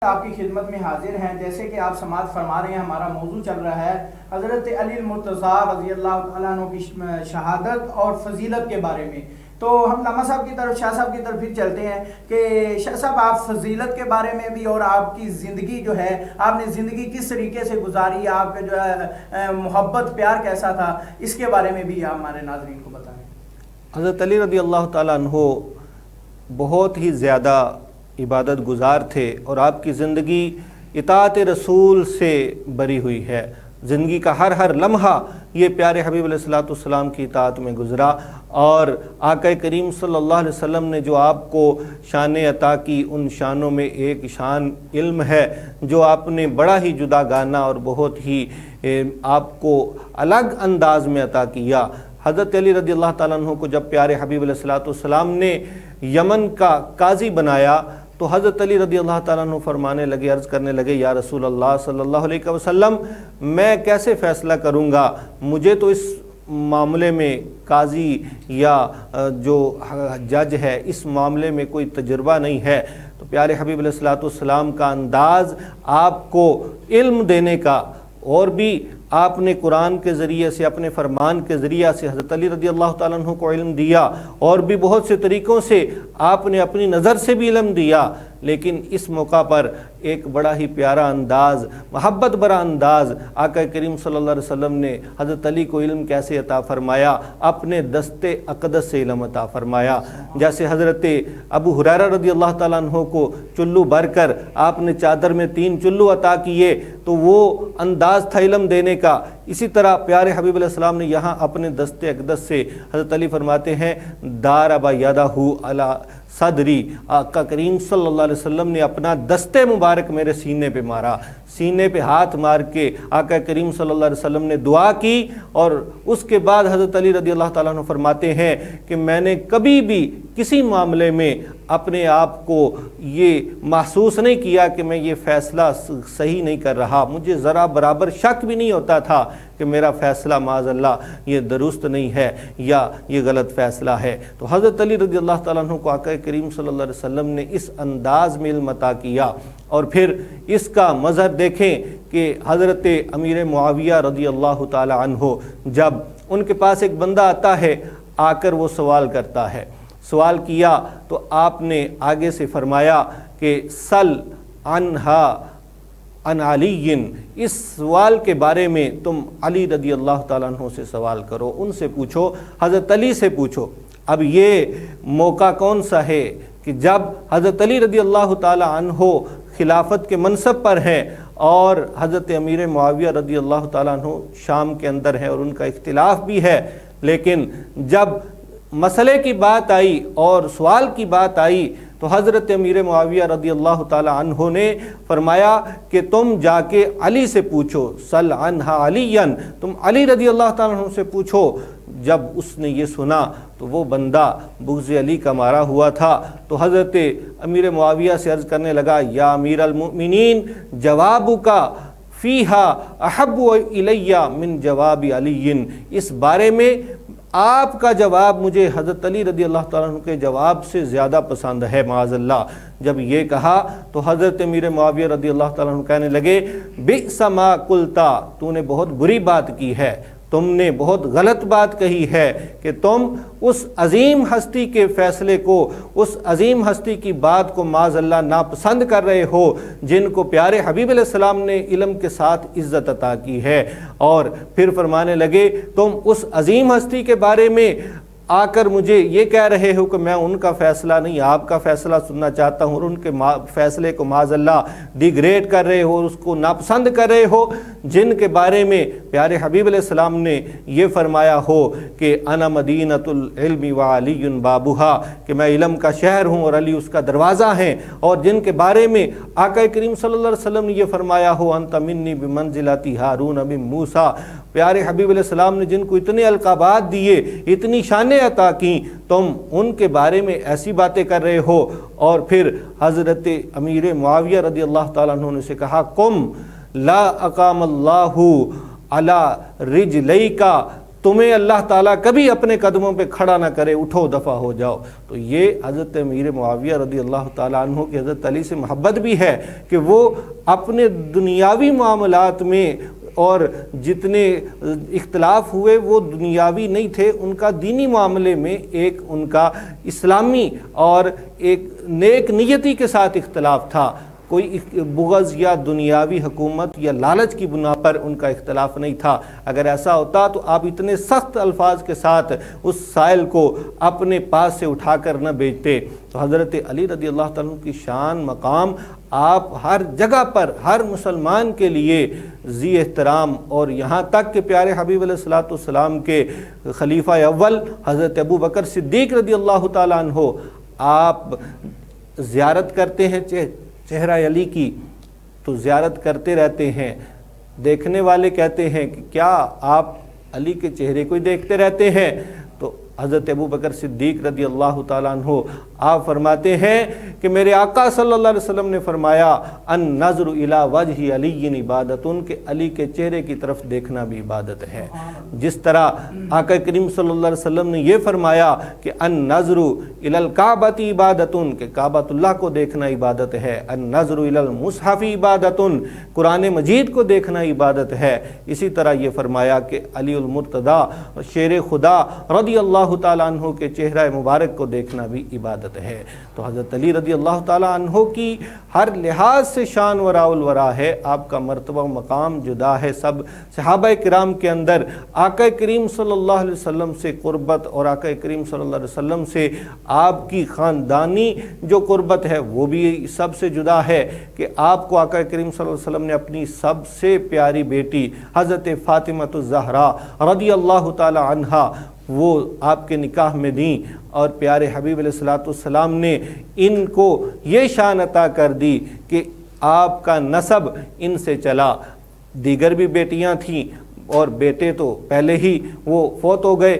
آپ کی خدمت میں حاضر ہیں۔ جیسے کہ آپ سماعت فرما رہے ہیں، ہمارا موضوع چل رہا ہے حضرت علی المرتضیٰ رضی اللہ تعالیٰ عنہ کی شہادت اور فضیلت کے بارے میں۔ تو ہم علامہ صاحب کی طرف، شاہ صاحب کی طرف پھر چلتے ہیں کہ شاہ صاحب آپ فضیلت کے بارے میں بھی اور آپ کی زندگی جو ہے، آپ نے زندگی کس طریقے سے گزاری، آپ کا جو ہے محبت پیار کیسا تھا، اس کے بارے میں بھی آپ ہمارے ناظرین کو بتائیں۔ حضرت علی رضی اللہ تعالیٰ عنہ بہت ہی زیادہ عبادت گزار تھے اور آپ کی زندگی اطاعت رسول سے بری ہوئی ہے۔ زندگی کا ہر لمحہ یہ پیارے حبیب علیہ الصلوۃ والسلام کی اطاعت میں گزرا، اور آقا کریم صلی اللہ علیہ وسلم نے جو آپ کو شان عطا کی، ان شانوں میں ایک شان علم ہے جو آپ نے بڑا ہی جدا گانا اور بہت ہی آپ کو الگ انداز میں عطا کیا۔ حضرت علی رضی اللہ تعالیٰ عنہ کو جب پیارے حبیب علیہ الصلوۃ والسلام نے یمن کا قاضی بنایا تو حضرت علی رضی اللہ تعالیٰ عنہ فرمانے لگے، عرض کرنے لگے، یا رسول اللہ صلی اللہ علیہ وسلم، میں کیسے فیصلہ کروں گا؟ مجھے تو اس معاملے میں قاضی یا جو جج ہے اس معاملے میں کوئی تجربہ نہیں ہے۔ تو پیارے حبیب علیہ الصلوۃ والسلام کا انداز آپ کو علم دینے کا، اور بھی آپ نے قرآن کے ذریعے سے، اپنے فرمان کے ذریعے سے حضرت علی رضی اللہ تعالیٰ عنہ کو علم دیا، اور بھی بہت سے طریقوں سے آپ نے اپنی نظر سے بھی علم دیا، لیکن اس موقع پر ایک بڑا ہی پیارا انداز، محبت بھرا انداز آقا کریم صلی اللہ علیہ وسلم نے حضرت علی کو علم کیسے عطا فرمایا؟ اپنے دست اقدس سے علم عطا فرمایا۔ جیسے حضرت ابو ہریرہ رضی اللہ تعالیٰ عنہ کو چلو بھر کر آپ نے چادر میں 3 چلو عطا کیے، تو وہ انداز تھا علم دینے کا۔ اسی طرح پیارے حبیب علیہ السلام نے یہاں اپنے دست اقدس سے، حضرت علی فرماتے ہیں، دارب یدہ علی صدری، آقا کریم صلی اللہ علیہ وسلم نے اپنا دست مبارک میرے سینے پہ مارا، سینے پہ ہاتھ مار کے آقا کریم صلی اللہ علیہ وسلم نے دعا کی، اور اس کے بعد حضرت علی رضی اللہ تعالیٰ عنہ فرماتے ہیں کہ میں نے کبھی بھی کسی معاملے میں اپنے آپ کو یہ محسوس نہیں کیا کہ میں یہ فیصلہ صحیح نہیں کر رہا، مجھے ذرا برابر شک بھی نہیں ہوتا تھا کہ میرا فیصلہ معاذ اللہ یہ درست نہیں ہے یا یہ غلط فیصلہ ہے۔ تو حضرت علی رضی اللہ تعالیٰ عنہ کو آقا کریم صلی اللہ علیہ وسلم نے اس انداز میں علم عطا کیا، اور پھر اس کا مظہر دیکھیں کہ حضرت امیر معاویہ رضی اللہ تعالیٰ عنہ، جب ان کے پاس ایک بندہ آتا ہے، آ کر وہ سوال کرتا ہے، سوال کیا تو آپ نے آگے سے فرمایا کہ سل عنہا عن علی، اس سوال کے بارے میں تم علی رضی اللہ تعالیٰ عنہ سے سوال کرو، ان سے پوچھو، حضرت علی سے پوچھو۔ اب یہ موقع کون سا ہے کہ جب حضرت علی رضی اللہ تعالیٰ عنہ خلافت کے منصب پر ہیں، اور حضرت امیر معاویہ رضی اللہ تعالیٰ عنہ شام کے اندر ہیں، اور ان کا اختلاف بھی ہے، لیکن جب مسئلے کی بات آئی اور سوال کی بات آئی تو حضرت امیر معاویہ رضی اللہ تعالیٰ عنہ نے فرمایا کہ تم جا کے علی سے پوچھو، سل عنہا علیًا، تم علی رضی اللہ تعالیٰ عنہ سے پوچھو۔ جب اس نے یہ سنا تو وہ بندہ بغض علی کا مارا ہوا تھا، تو حضرت امیر معاویہ سے عرض کرنے لگا، یا امیر المؤمنین، جوابک فیہا احب الی من جواب علی، اس بارے میں آپ کا جواب مجھے حضرت علی رضی اللہ تعالیٰ عنہ کے جواب سے زیادہ پسند ہے معاذ اللہ۔ جب یہ کہا تو حضرت امیر معاویہ رضی اللہ تعالیٰ عنہ کہنے لگے، بئس ما قلتا، تو نے بہت بری بات کی ہے، تم نے بہت غلط بات کہی ہے کہ تم اس عظیم ہستی کے فیصلے کو، اس عظیم ہستی کی بات کو معاذ اللہ ناپسند کر رہے ہو، جن کو پیارے حبیب علیہ السلام نے علم کے ساتھ عزت عطا کی ہے۔ اور پھر فرمانے لگے، تم اس عظیم ہستی کے بارے میں آ کر مجھے یہ کہہ رہے ہو کہ میں ان کا فیصلہ نہیں آپ کا فیصلہ سننا چاہتا ہوں، اور ان کے فیصلے کو معاذ اللہ ڈیگریڈ کر رہے ہو، اس کو ناپسند کر رہے ہو، جن کے بارے میں پیارے حبیب علیہ السلام نے یہ فرمایا ہو کہ انا مدینۃ العلم وعلی بابھا، کہ میں علم کا شہر ہوں اور علی اس کا دروازہ ہیں، اور جن کے بارے میں آقا کریم صلی اللہ علیہ وسلم نے یہ فرمایا ہو، انت منی بمنزلۃ ہارون من موسیٰ، پیارے حبیب علیہ السلام نے جن کو اتنے القابات دیے، اتنی شانیں عطا کیں، تم ان کے بارے میں ایسی باتیں کر رہے ہو۔ اور پھر حضرت امیر معاویہ رضی اللہ تعالیٰ عنہ نے سے کہا، قم لا اقام اللہ علی رجلیک تمہیں اللہ تعالیٰ کبھی اپنے قدموں پہ کھڑا نہ کرے، اٹھو دفع ہو جاؤ۔ تو یہ حضرت امیر معاویہ رضی اللہ تعالیٰ عنہ کی حضرت علی سے محبت بھی ہے کہ وہ اپنے دنیاوی معاملات میں اور جتنے اختلاف ہوئے وہ دنیاوی نہیں تھے، ان کا دینی معاملے میں ایک ان کا اسلامی اور ایک نیک نیتی کے ساتھ اختلاف تھا، کوئی بغض یا دنیاوی حکومت یا لالچ کی بنا پر ان کا اختلاف نہیں تھا۔ اگر ایسا ہوتا تو آپ اتنے سخت الفاظ کے ساتھ اس سائل کو اپنے پاس سے اٹھا کر نہ بھیجتے۔ تو حضرت علی رضی اللہ تعالیٰ عنہ کی شان مقام آپ ہر جگہ پر ہر مسلمان کے لیے ذی احترام، اور یہاں تک کہ پیارے حبیب علیہ الصلوۃ والسلام کے خلیفہ اول حضرت ابو بکر صدیق رضی اللہ تعالیٰ عنہ آپ زیارت کرتے ہیں چہرہ علی کی، تو زیارت کرتے رہتے ہیں، دیکھنے والے کہتے ہیں کہ کیا آپ علی کے چہرے کو ہی دیکھتے رہتے ہیں؟ تو حضرت ابو بکر صدیق رضی اللہ تعالیٰ عنہ آپ فرماتے ہیں کہ میرے آقا صلی اللہ علیہ وسلم نے فرمایا النظر الی وجہ علی عبادت، کہ علی کے چہرے کی طرف دیکھنا بھی عبادت ہے۔ جس طرح آقا کریم صلی اللہ علیہ وسلم نے یہ فرمایا کہ النظر الی الکعبۃ عبادت، کہ کعبۃ اللہ کو دیکھنا عبادت ہے، النظر الی المصحف عبادت، قرآن مجید کو دیکھنا عبادت ہے، اسی طرح یہ فرمایا کہ علی المرتضی شیر خدا رضی اللہ تعالیٰ عنہ کے چہرہ مبارک کو دیکھنا بھی عبادت ہے۔ تو حضرت علی رضی اللہ تعالیٰ عنہ کی ہر لحاظ سے شان وراء الورا ہے، آپ کا مرتبہ و مقام جدا ہے سب صحابہ کرام کے اندر۔ آقا کریم صلی اللہ علیہ وسلم سے قربت اور آقا کریم صلی اللہ علیہ وسلم سے آپ کی خاندانی جو قربت ہے وہ بھی سب سے جدا ہے کہ آپ کو آقا کریم صلی اللہ علیہ وسلم نے اپنی سب سے پیاری بیٹی حضرت فاطمہ الزہرا رضی اللہ تعالیٰ عنہا وہ آپ کے نکاح میں دیں، اور پیارے حبیب علیہ الصلوۃ والسلام نے ان کو یہ شان عطا کر دی کہ آپ کا نسب ان سے چلا۔ دیگر بھی بیٹیاں تھیں اور بیٹے تو پہلے ہی وہ فوت ہو گئے،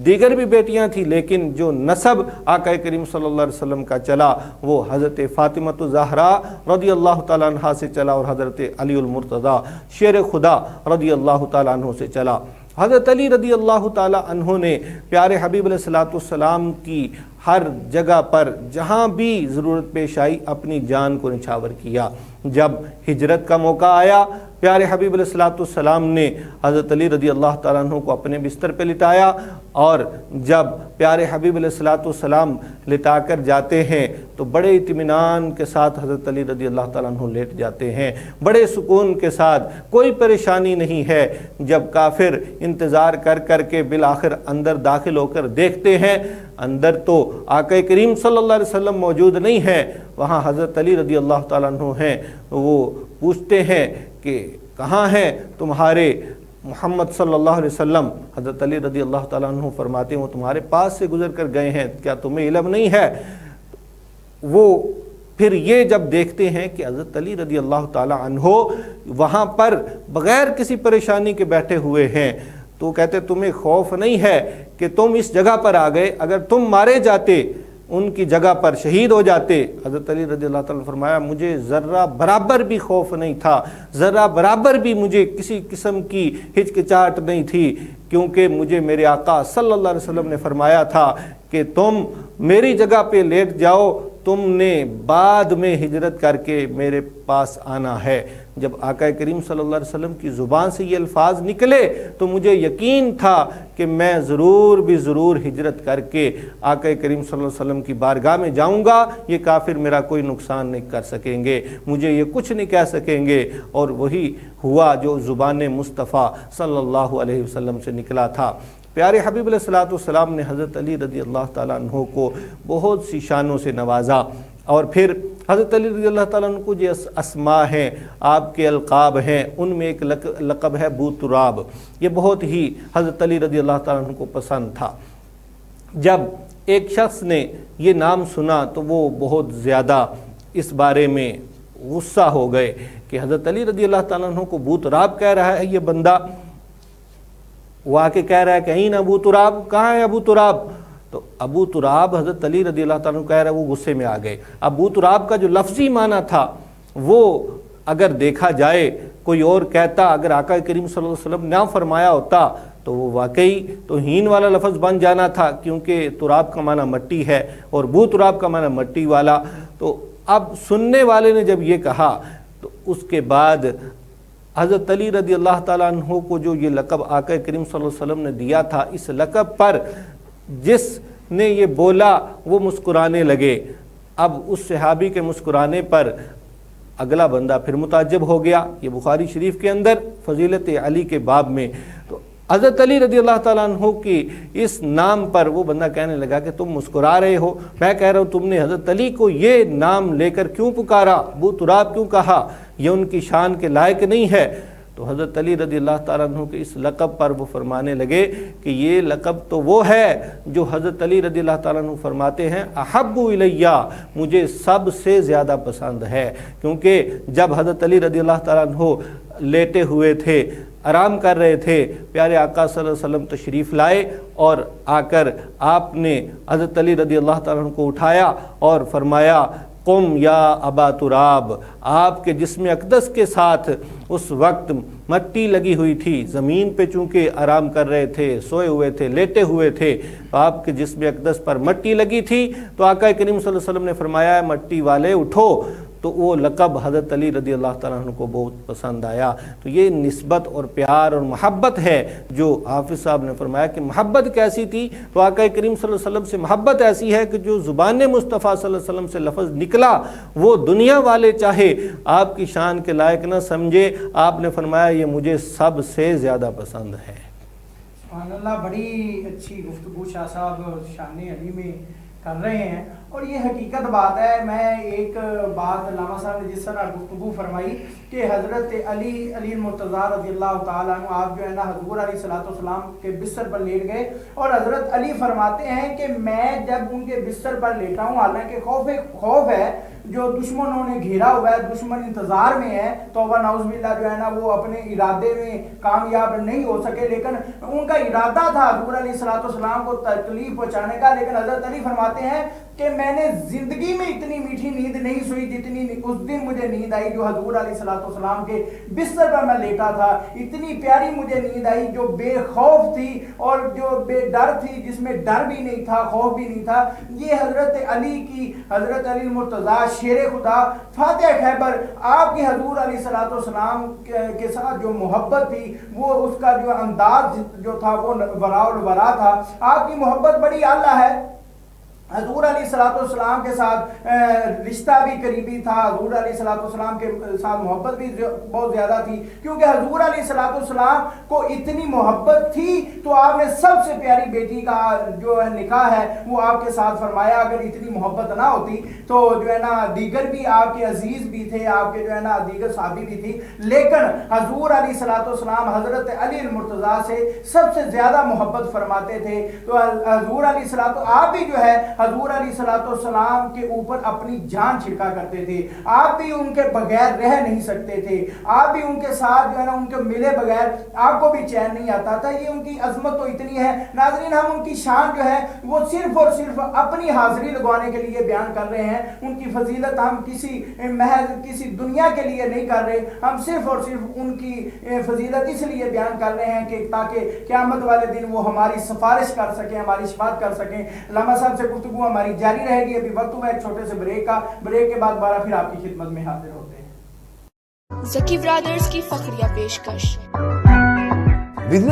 دیگر بھی بیٹیاں تھیں، لیکن جو نسب آقا کریم صلی اللہ علیہ وسلم کا چلا وہ حضرت فاطمہ الزہرا رضی اللہ تعالیٰ عنہ سے چلا، اور حضرت علی المرتضی شیر خدا رضی اللہ تعالیٰ عنہ سے چلا۔ حضرت علی رضی اللہ تعالیٰ عنہ نے پیارے حبیب علیہ الصلوۃ والسلام کی ہر جگہ پر جہاں بھی ضرورت پیش آئی اپنی جان کو نچھاور کیا۔ جب ہجرت کا موقع آیا پیارے حبیب علیہ الصلوۃ والسلام نے حضرت علی رضی اللہ تعالیٰ عنہ کو اپنے بستر پہ لٹایا، اور جب پیارے حبیب علیہ الصلوۃ والسلام لٹا کر جاتے ہیں تو بڑے اطمینان کے ساتھ حضرت علی رضی اللہ تعالیٰ عنہ لیٹ جاتے ہیں، بڑے سکون کے ساتھ، کوئی پریشانی نہیں ہے۔ جب کافر انتظار کر کر کے بالآخر اندر داخل ہو کر دیکھتے ہیں، اندر تو آقا کریم صلی اللہ علیہ وسلم موجود نہیں ہیں، وہاں حضرت علی رضی اللہ تعالیٰ عنہ ہیں، وہ پوچھتے ہیں کہ کہاں ہیں تمہارے محمد صلی اللہ علیہ وسلم؟ حضرت علی رضی اللہ تعالیٰ عنہ فرماتے ہیں وہ تمہارے پاس سے گزر کر گئے ہیں، کیا تمہیں علم نہیں ہے؟ وہ پھر یہ جب دیکھتے ہیں کہ حضرت علی رضی اللہ تعالیٰ عنہ وہاں پر بغیر کسی پریشانی کے بیٹھے ہوئے ہیں، تو کہتے تمہیں خوف نہیں ہے کہ تم اس جگہ پر آ گئے، اگر تم مارے جاتے ان کی جگہ پر شہید ہو جاتے؟ حضرت علی رضی اللہ تعالیٰ نے فرمایا مجھے ذرہ برابر بھی خوف نہیں تھا، ذرہ برابر بھی مجھے کسی قسم کی ہچکچاہٹ نہیں تھی، کیونکہ مجھے میرے آقا صلی اللہ علیہ وسلم نے فرمایا تھا کہ تم میری جگہ پہ لیٹ جاؤ، تم نے بعد میں ہجرت کر کے میرے پاس آنا ہے۔ جب آقا کریم صلی اللہ علیہ وسلم کی زبان سے یہ الفاظ نکلے تو مجھے یقین تھا کہ میں ضرور ہجرت کر کے آقا کریم صلی اللہ علیہ وسلم کی بارگاہ میں جاؤں گا، یہ کافر میرا کوئی نقصان نہیں کر سکیں گے، مجھے یہ کچھ نہیں کہہ سکیں گے۔ اور وہی ہوا جو زبان مصطفیٰ صلی اللہ علیہ وسلم سے نکلا تھا۔ پیارے حبیب علیہ الصلوۃ والسلام نے حضرت علی رضی اللہ تعالیٰ عنہ کو بہت سی شانوں سے نوازا، اور پھر حضرت علی رضی اللہ تعالیٰ عنہ کو جو اسماء ہیں، آپ کے القاب ہیں، ان میں ایک لقب ہے ابو تراب، یہ بہت ہی حضرت علی رضی اللہ تعالیٰ عنہ کو پسند تھا۔ جب ایک شخص نے یہ نام سنا تو وہ بہت زیادہ اس بارے میں غصہ ہو گئے کہ حضرت علی رضی اللہ تعالیٰ عنہ کو ابو تراب کہہ رہا ہے یہ بندہ، وہ آ کے کہہ رہا ہے کہ این ابو تراب، کہاں ہے ابو تراب؟ تو ابو تراب حضرت علی رضی اللہ تعالیٰ عنہ کہہ رہا ہے، وہ غصے میں آ گئے۔ ابو تراب کا جو لفظی معنی تھا وہ اگر دیکھا جائے کوئی اور کہتا، اگر آقا کریم صلی اللہ علیہ وسلم نہ فرمایا ہوتا تو وہ واقعی توہین والا لفظ بن جانا تھا، کیونکہ تراب کا معنی مٹی ہے اور بو تراب کا معنی مٹی والا۔ تو اب سننے والے نے جب یہ کہا تو اس کے بعد حضرت علی رضی اللہ تعالیٰ عنہ کو جو یہ لقب آقا کریم صلی اللہ علیہ وسلم نے دیا تھا، اس لقب پر جس نے یہ بولا وہ مسکرانے لگے۔ اب اس صحابی کے مسکرانے پر اگلا بندہ پھر متعجب ہو گیا۔ یہ بخاری شریف کے اندر فضیلت علی کے باب میں، تو حضرت علی رضی اللہ تعالیٰ عنہ کی اس نام پر وہ بندہ کہنے لگا کہ تم مسکرا رہے ہو، میں کہہ رہا ہوں تم نے حضرت علی کو یہ نام لے کر کیوں پکارا، ابو تراب کیوں کہا، یہ ان کی شان کے لائق نہیں ہے۔ تو حضرت علی رضی اللہ تعالیٰ عنہ کے اس لقب پر وہ فرمانے لگے کہ یہ لقب تو وہ ہے جو حضرت علی رضی اللہ تعالیٰ عنہ فرماتے ہیں احب الیہ، مجھے سب سے زیادہ پسند ہے۔ کیونکہ جب حضرت علی رضی اللہ تعالیٰ عنہ لیٹے ہوئے تھے، آرام کر رہے تھے، پیارے آقا صلی اللہ علیہ وسلم تشریف لائے اور آ کر آپ نے حضرت علی رضی اللہ تعالیٰ عنہ کو اٹھایا اور فرمایا قم یا ابا تراب۔ آپ کے جسم اقدس کے ساتھ اس وقت مٹی لگی ہوئی تھی، زمین پہ چونکہ آرام کر رہے تھے، سوئے ہوئے تھے، لیٹے ہوئے تھے، تو آپ کے جسم اقدس پر مٹی لگی تھی، تو آقا کریم صلی اللہ علیہ وسلم نے فرمایا مٹی والے اٹھو۔ تو وہ لقب حضرت علی رضی اللہ تعالیٰ عنہ کو بہت پسند آیا۔ تو یہ نسبت اور پیار اور محبت ہے جو حافظ صاحب نے فرمایا کہ محبت کیسی تھی، تو آقا کریم صلی اللہ علیہ وسلم سے محبت ایسی ہے کہ جو زبان مصطفیٰ صلی اللہ علیہ وسلم سے لفظ نکلا وہ دنیا والے چاہے آپ کی شان کے لائق نہ سمجھے، آپ نے فرمایا یہ مجھے سب سے زیادہ پسند ہے۔ سبحان اللہ، بڑی اچھی گفتگو شاہ صاحب شان علی میں کر رہے ہیں، اور یہ حقیقت بات ہے۔ میں ایک بات علامہ صاحب نے جس طرح گفتگو فرمائی کہ حضرت علی المرتضیٰ رضی اللہ تعالیٰ عنہ آپ جو ہے نا حضور علیہ الصلوۃ والسلام کے بستر پر لیٹ گئے، اور حضرت علی فرماتے ہیں کہ میں جب ان کے بستر پر لیٹا ہوں، حالانکہ خوف ہے جو دشمنوں نے گھیرا ہوا ہے، دشمن انتظار میں ہے، توبہ نعوذ باللہ جو ہے نا وہ اپنے ارادے میں کامیاب نہیں ہو سکے، لیکن ان کا ارادہ تھا حضور علیہ الصلوۃ والسلام کو تکلیف پہنچانے کا۔ لیکن حضرت علی فرماتے ہیں کہ میں نے زندگی میں اتنی میٹھی نیند نہیں سوئی جتنی اس دن مجھے نیند آئی جو حضور علیہ الصلوۃ والسلام کے بستر پر میں لیٹا تھا۔ اتنی پیاری مجھے نیند آئی جو بے خوف تھی اور جو بے ڈر تھی، جس میں ڈر بھی نہیں تھا، خوف بھی نہیں تھا۔ یہ حضرت علی المرتضیٰ شیر خدا فاتح خیبر، آپ کی حضور علیہ الصلوۃ والسلام کے ساتھ جو محبت تھی، وہ اس کا جو انداز جو تھا وہ وراء الورا تھا۔ آپ کی محبت بڑی اعلیٰ ہے، حضور علیہ الصلوۃ والسلام کے ساتھ رشتہ بھی قریبی تھا، حضور علیہ الصلوۃ والسلام کے ساتھ محبت بھی بہت زیادہ تھی، کیونکہ حضور علیہ الصلوۃ والسلام کو اتنی محبت تھی تو آپ نے سب سے پیاری بیٹی کا جو نکاح ہے وہ آپ کے ساتھ فرمایا۔ اگر اتنی محبت نہ ہوتی تو جو ہے نا دیگر بھی آپ کے عزیز بھی تھے، آپ کے جو ہے نا دیگر صحابی بھی تھی، لیکن حضور علیہ الصلوۃ والسلام حضرت علی المرتضیٰ سے سب سے زیادہ محبت فرماتے تھے۔ تو حضور علیہ الصلوۃ آپ بھی جو ہے حضور علیہ الصلوۃ والسلام کے اوپر اپنی جان چھڑکا کرتے تھے، آپ بھی ان کے بغیر رہ نہیں سکتے تھے، آپ بھی ان کے ساتھ جو ہے نا ان کے ملے بغیر آپ کو بھی چین نہیں آتا تھا۔ یہ ان کی عظمت تو اتنی ہے ناظرین، ہم ان کی شان جو ہے وہ صرف اور صرف اپنی حاضری لگوانے کے لیے بیان کر رہے ہیں، ان کی فضیلت ہم کسی دنیا کے لیے نہیں کر رہے، ہم صرف اور صرف ان کی فضیلت اس لیے بیان کر رہے ہیں کہ تاکہ قیامت والے دن وہ ہماری سفارش کر سکیں، ہماری شفاعت کر سکیں۔ علامہ صاحب سے گفتگو ہماری جاری رہے گی، ابھی وقت ہوا ایک چھوٹے سے بریک کے بعد دوبارہ پھر آپ کی خدمت میں حاضر ہوتے ہیں۔ زکی برادرز کی فخریہ پیشکش